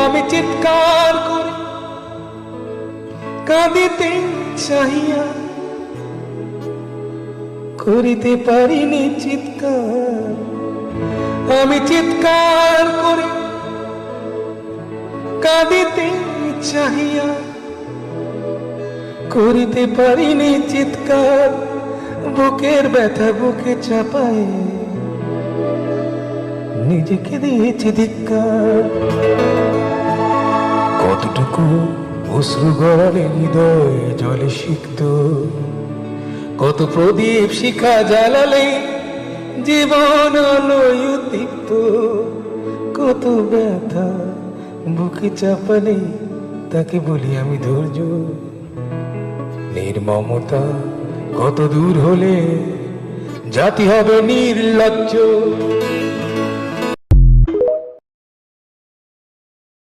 আমি চিৎকার করি কাঁদিতে চাহিয়া, করিতে পারিনি চিৎকার। আমি চিৎকার করি কাঁদিতে চাহিয়া, করিতে পারিনি চিৎকার। বুকের ব্যথা বুকে চাপায় নিজেকে দিয়েছি ধিক্কার। কতটুকু অশ্রু গড়ালে হৃদয় জলে সিক্ত, কত প্রদীপ শিখা জ্বালালে জীবন আলোয় উদ্দীপ্ত। কত ব্যথা বুকে চাপালে তাকে বলি আমি ধৈর্য। নির্মমতা কত দূর হলে জাতি হবে নির্লজ্জ।